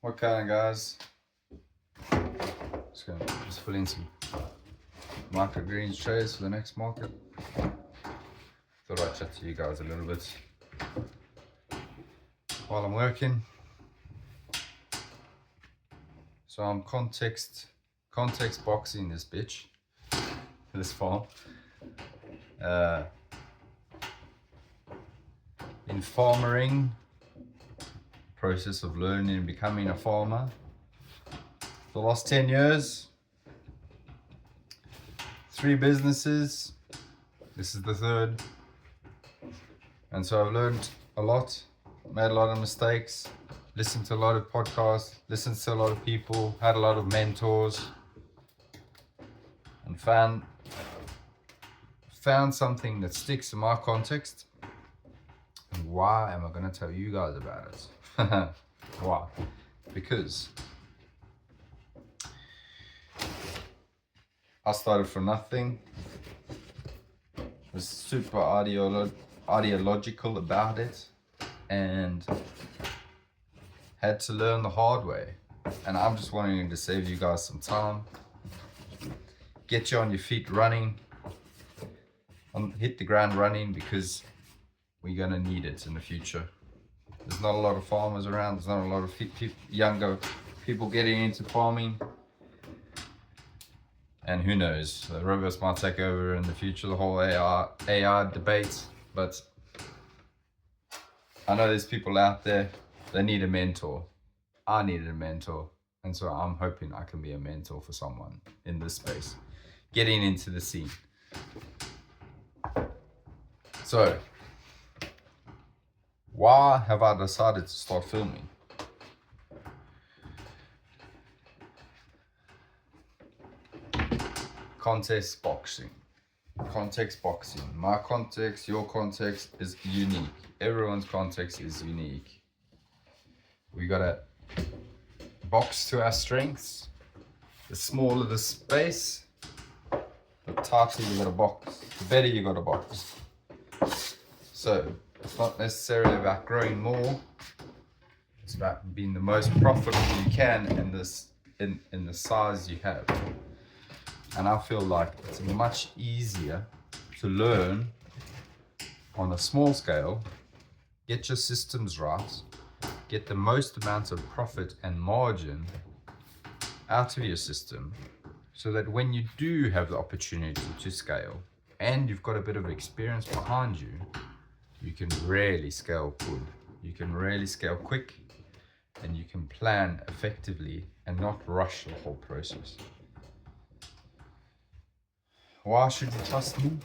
Okay, guys. Just fill in some microgreens trays for the next market. Thought I'd chat to you guys a little bit while I'm working. So I'm context boxing this bitch, this farm. In farmering, process of learning and becoming a farmer. The last 10 years, 3 businesses. This is the 3rd. And so I've learned a lot, made a lot of mistakes, listened to a lot of podcasts, listened to a lot of people, had a lot of mentors, and found something that sticks in my context. And why am I going to tell you guys about it? Why? Because I started from nothing, was super ideological about it, and had to learn the hard way. And I'm just wanting to save you guys some time, get you on your feet running, hit the ground running, because we're going to need it in the future. There's not a lot of farmers around, there's not a lot of younger people getting into farming. And who knows, the robots might take over in the future, the whole AI debate. But I know there's people out there that need a mentor. I needed a mentor. And so I'm hoping I can be a mentor for someone in this space, getting into the scene. So, why have I decided to start filming? Context boxing. My context, your context is unique. Everyone's context is unique. We gotta box to our strengths. The smaller the space, the tighter you gotta box, the better you gotta box. So it's not necessarily about growing more. It's about being the most profitable you can in the size you have. And I feel like it's much easier to learn on a small scale, get your systems right, get the most amount of profit and margin out of your system, so that when you do have the opportunity to scale and you've got a bit of experience behind you, you can really scale good. You can really scale quick, and you can plan effectively and not rush the whole process. Why should you trust me?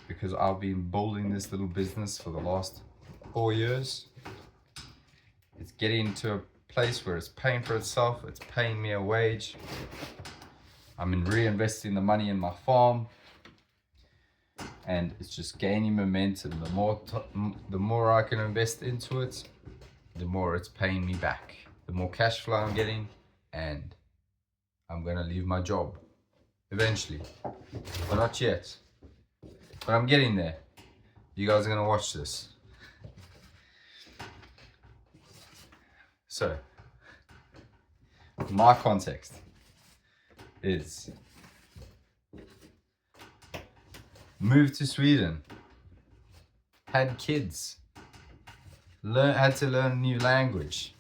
Because I've been building this little business for the last 4 years. It's getting to a place where it's paying for itself. It's paying me a wage. I'm reinvesting the money in my farm, and it's just gaining momentum. The more I can invest into it, the more it's paying me back. The more cash flow I'm getting, and I'm gonna leave my job eventually, but not yet. But I'm getting there. You guys are gonna watch this. So, my context is moved to Sweden, had kids, had to learn a new language,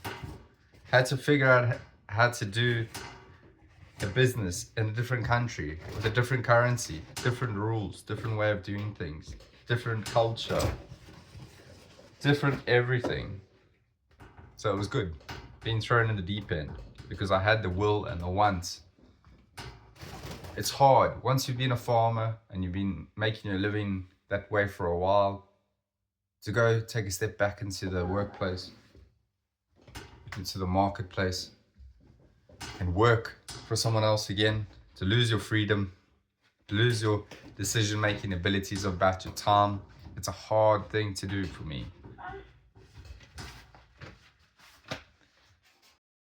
had to figure out how to do a business in a different country with a different currency, different rules, different way of doing things, different culture, different everything. So it was good being thrown in the deep end, because I had the will and the want. It's hard once you've been a farmer and you've been making your living that way for a while, to go take a step back into the workplace, into the marketplace, and work for someone else again, to lose your freedom, to lose your decision-making abilities about your time. It's a hard thing to do for me.